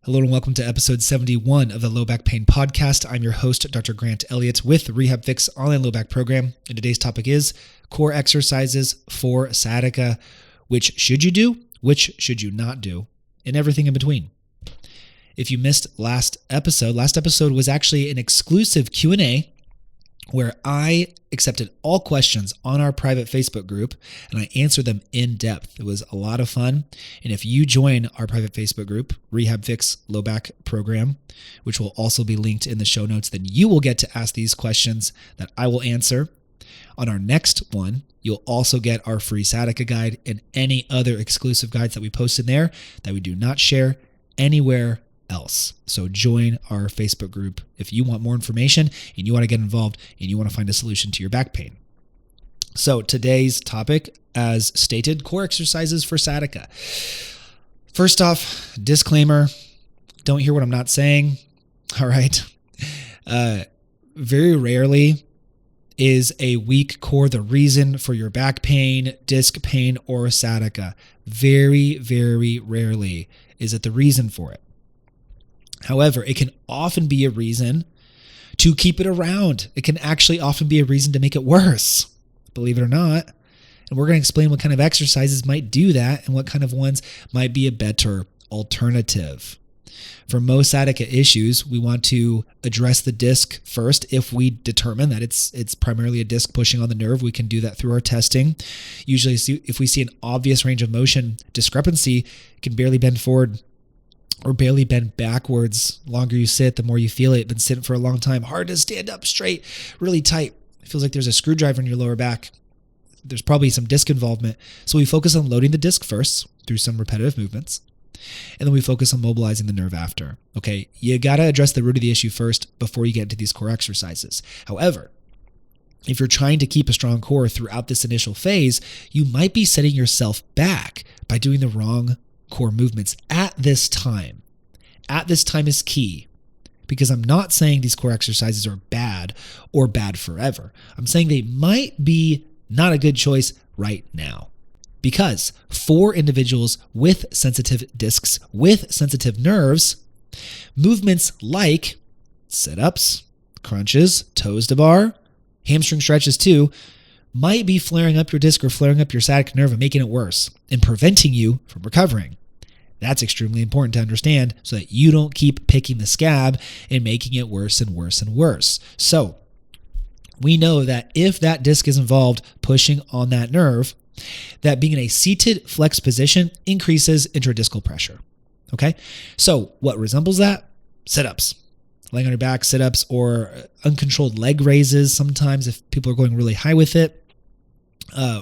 Hello and welcome to episode 71 of the Low Back Pain Podcast. I'm your host, Dr. Grant Elliott with the RehabFix online low back program. And today's topic is core exercises for sciatica. Which should you do? Which should you not do? And everything in between. If you missed last episode was actually an exclusive Q&A where I accepted all questions on our private Facebook group and I answered them in depth. It was a lot of fun. And if you join our private Facebook group, RehabFix Low Back Program, which will also be linked in the show notes, then you will get to ask these questions that I will answer. On our next one, you'll also get our free sciatica guide and any other exclusive guides that we post in there that we do not share anywhere else. So join our Facebook group if you want more information and you want to get involved and you want to find a solution to your back pain. So today's topic, as stated, core exercises for sciatica. First off, disclaimer, don't hear what I'm not saying. All right. Very rarely is a weak core the reason for your back pain, disc pain, or sciatica. Very, very rarely is it the reason for it. However, it can often be a reason to keep it around. It can actually often be a reason to make it worse, believe it or not. And we're going to explain what kind of exercises might do that and what kind of ones might be a better alternative. For most sciatica issues, we want to address the disc first. If we determine that it's primarily a disc pushing on the nerve, we can do that through our testing. Usually, if we see an obvious range of motion discrepancy, it can barely bend forward or barely bend backwards. The longer you sit, the more you feel it. Been sitting for a long time, hard to stand up straight, really tight. It feels like there's a screwdriver in your lower back. There's probably some disc involvement. So we focus on loading the disc first through some repetitive movements. And then we focus on mobilizing the nerve after. Okay, you got to address the root of the issue first before you get into these core exercises. However, if you're trying to keep a strong core throughout this initial phase, you might be setting yourself back by doing the wrong core movements at this time. At this time is key, because I'm not saying these core exercises are bad or bad forever. I'm saying they might be not a good choice right now. Because for individuals with sensitive discs, with sensitive nerves, movements like sit-ups, crunches, toes to bar, hamstring stretches too, might be flaring up your disc or flaring up your sciatic nerve and making it worse and preventing you from recovering. That's extremely important to understand so that you don't keep picking the scab and making it worse and worse and worse. So we know that if that disc is involved pushing on that nerve, that being in a seated flex position increases intradiscal pressure. Okay? So what resembles that? Sit-ups. Laying on your back, sit-ups, or uncontrolled leg raises sometimes if people are going really high with it.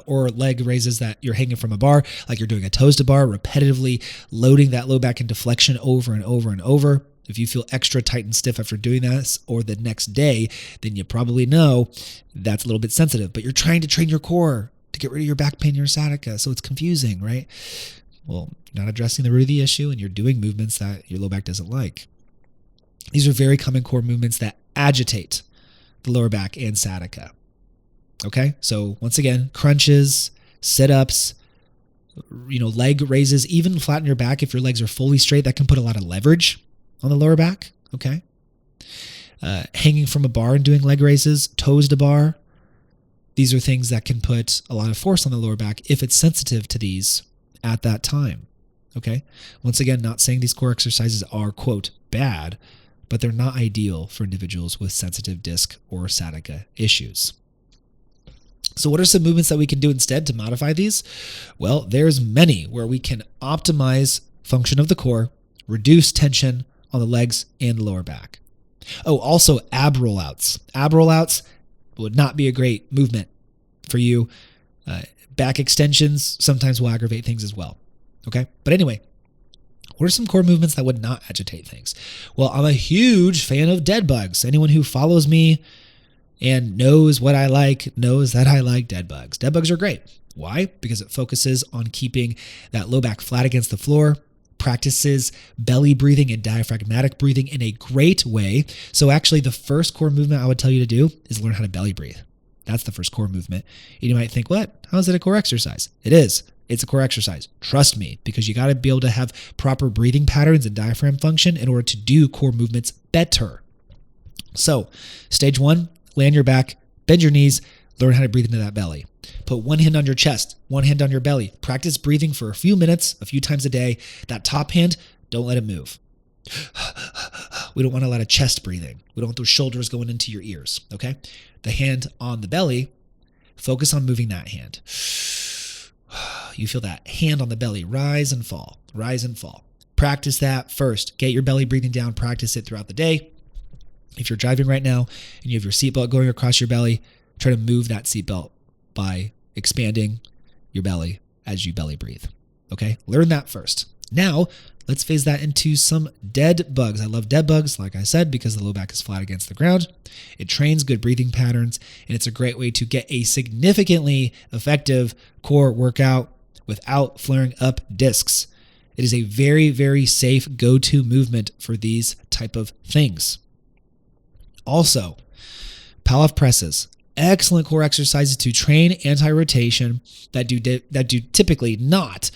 Or leg raises that you're hanging from a bar, like you're doing a toes to bar, repetitively loading that low back into flexion over and over and over. If you feel extra tight and stiff after doing this or the next day, then you probably know that's a little bit sensitive. But you're trying to train your core to get rid of your back pain, your sciatica, so it's confusing, right? Well, you're not addressing the root of the issue and you're doing movements that your low back doesn't like. These are very common core movements that agitate the lower back and sciatica. Okay, so once again, crunches, sit-ups, leg raises, even flatten your back if your legs are fully straight. That can put a lot of leverage on the lower back. Okay, hanging from a bar and doing leg raises, toes to bar. These are things that can put a lot of force on the lower back if it's sensitive to these at that time. Okay, once again, not saying these core exercises are, quote, bad, but they're not ideal for individuals with sensitive disc or sciatica issues. So what are some movements that we can do instead to modify these? Well, there's many where we can optimize function of the core, reduce tension on the legs and the lower back. Oh, also ab rollouts. Ab rollouts would not be a great movement for you. Back extensions sometimes will aggravate things as well. Okay, but anyway, what are some core movements that would not agitate things? Well, I'm a huge fan of dead bugs. Anyone who follows me and knows what I like, knows that I like dead bugs. Dead bugs are great. Why? Because it focuses on keeping that low back flat against the floor, practices belly breathing and diaphragmatic breathing in a great way. So actually the first core movement I would tell you to do is learn how to belly breathe. That's the first core movement. And you might think, what? How is it a core exercise? It is. It's a core exercise. Trust me, because you got to be able to have proper breathing patterns and diaphragm function in order to do core movements better. So, stage 1, lay on your back, bend your knees, learn how to breathe into that belly. Put one hand on your chest, one hand on your belly. Practice breathing for a few minutes, a few times a day. That top hand, don't let it move. We don't want a lot of chest breathing. We don't want those shoulders going into your ears, okay? The hand on the belly, focus on moving that hand. You feel that hand on the belly rise and fall, rise and fall. Practice that first. Get your belly breathing down. Practice it throughout the day. If you're driving right now and you have your seatbelt going across your belly, try to move that seatbelt by expanding your belly as you belly breathe. Okay? Learn that first. Now, let's phase that into some dead bugs. I love dead bugs, like I said, because the low back is flat against the ground. It trains good breathing patterns, and it's a great way to get a significantly effective core workout without flaring up discs. It is a very, very safe go-to movement for these type of things. Also, Pallof presses. Excellent core exercises to train anti-rotation that do typically not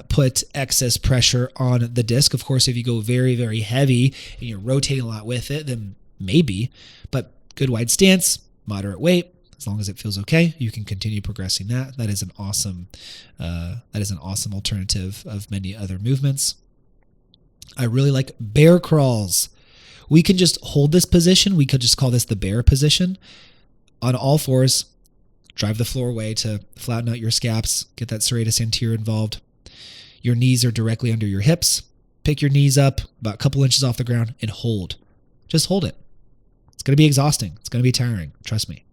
put excess pressure on the disc. Of course, if you go very, very heavy and you're rotating a lot with it, then maybe. But good wide stance, moderate weight, as long as it feels okay, you can continue progressing that. That is an awesome alternative of many other movements. I really like bear crawls. We can just hold this position. We could just call this the bear position. On all fours, drive the floor away to flatten out your scaps, get that serratus anterior involved. Your knees are directly under your hips. Pick your knees up about a couple inches off the ground and hold. Just hold it. It's going to be exhausting. It's going to be tiring. Trust me.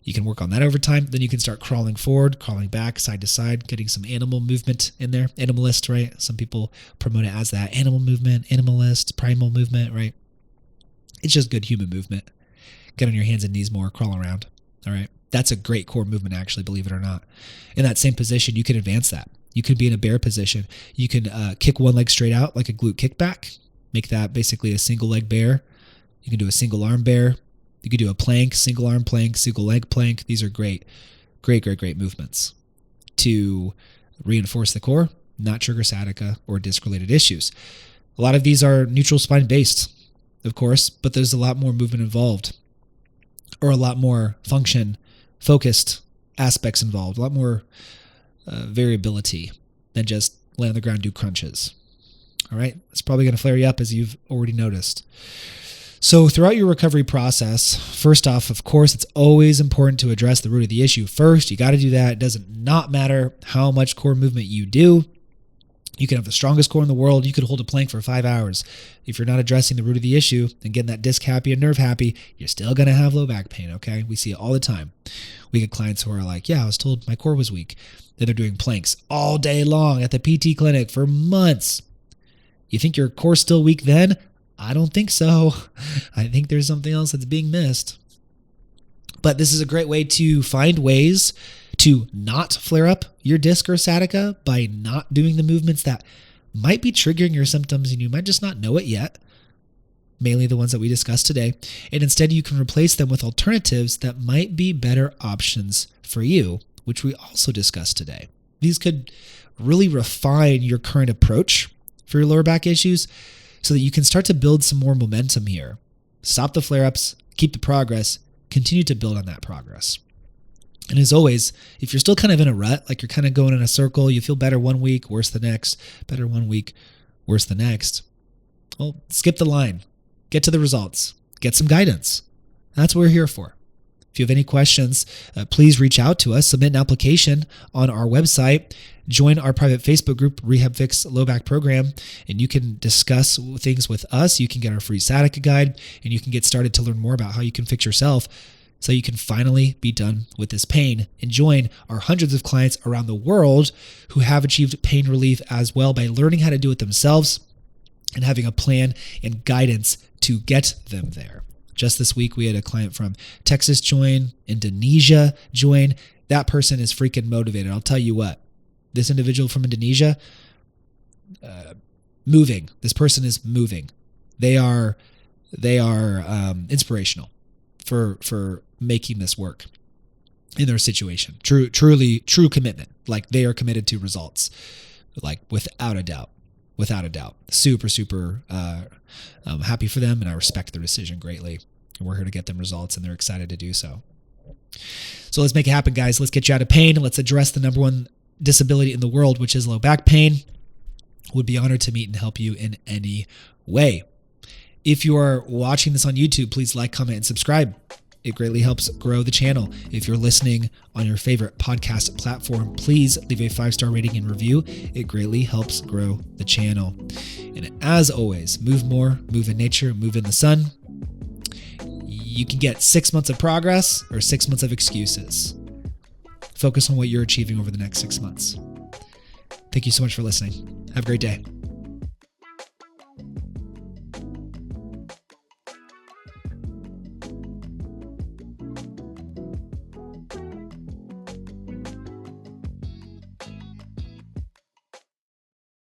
You can work on that over time. Then you can start crawling forward, crawling back, side to side, getting some animal movement in there. Animalist, right? Some people promote it as that. Animal movement, animalist, primal movement, right? It's just good human movement. Get on your hands and knees more, crawl around. All right. That's a great core movement, actually, believe it or not. In that same position, you can advance that. You can be in a bear position. You can kick one leg straight out like a glute kickback. Make that basically a single leg bear. You can do a single arm bear. You can do a plank, single arm plank, single leg plank. These are great movements to reinforce the core, not trigger sciatica or disc-related issues. A lot of these are neutral spine based, of course, but there's a lot more movement involved, or a lot more function-focused aspects involved, a lot more variability than just lay on the ground, do crunches. All right? It's probably going to flare you up, as you've already noticed. So throughout your recovery process, first off, of course, it's always important to address the root of the issue first. You got to do that. It doesn't not matter how much core movement you do. You can have the strongest core in the world. You could hold a plank for 5 hours. If you're not addressing the root of the issue and getting that disc happy and nerve happy, you're still going to have low back pain, okay? We see it all the time. We get clients who are like, yeah, I was told my core was weak. Then they're doing planks all day long at the PT clinic for months. You think your core's still weak then? I don't think so. I think there's something else that's being missed. But this is a great way to find ways to not flare up your disc or sciatica by not doing the movements that might be triggering your symptoms and you might just not know it yet, mainly the ones that we discussed today. And instead you can replace them with alternatives that might be better options for you, which we also discussed today. These could really refine your current approach for your lower back issues so that you can start to build some more momentum here. Stop the flare-ups, keep the progress, continue to build on that progress. And as always, if you're still kind of in a rut, like you're kind of going in a circle, you feel better one week, worse the next, better one week, worse the next, well, skip the line, get to the results, get some guidance. That's what we're here for. If you have any questions, please reach out to us, submit an application on our website, join our private Facebook group, RehabFix Low Back Program, and you can discuss things with us. You can get our free sciatica guide, and you can get started to learn more about how you can fix yourself so you can finally be done with this pain and join our hundreds of clients around the world who have achieved pain relief as well by learning how to do it themselves and having a plan and guidance to get them there. Just this week, we had a client from Texas join, Indonesia join. That person is freaking motivated. I'll tell you what, this individual from Indonesia, moving. This person is moving. They are inspirational for making this work. in their situation. True commitment. Like they are committed to results, like without a doubt. Super happy for them, and I respect their decision greatly. We're here to get them results, and they're excited to do so. So let's make it happen, guys. Let's get you out of pain. Let's address the number one disability in the world, which is low back pain. Would be honored to meet and help you in any way. If you are watching this on YouTube, please like, comment, and subscribe. It greatly helps grow the channel. If you're listening on your favorite podcast platform, please leave a 5-star rating and review. It greatly helps grow the channel. And as always, move more, move in nature, move in the sun. You can get 6 months of progress or 6 months of excuses. Focus on what you're achieving over the next 6 months. Thank you so much for listening. Have a great day.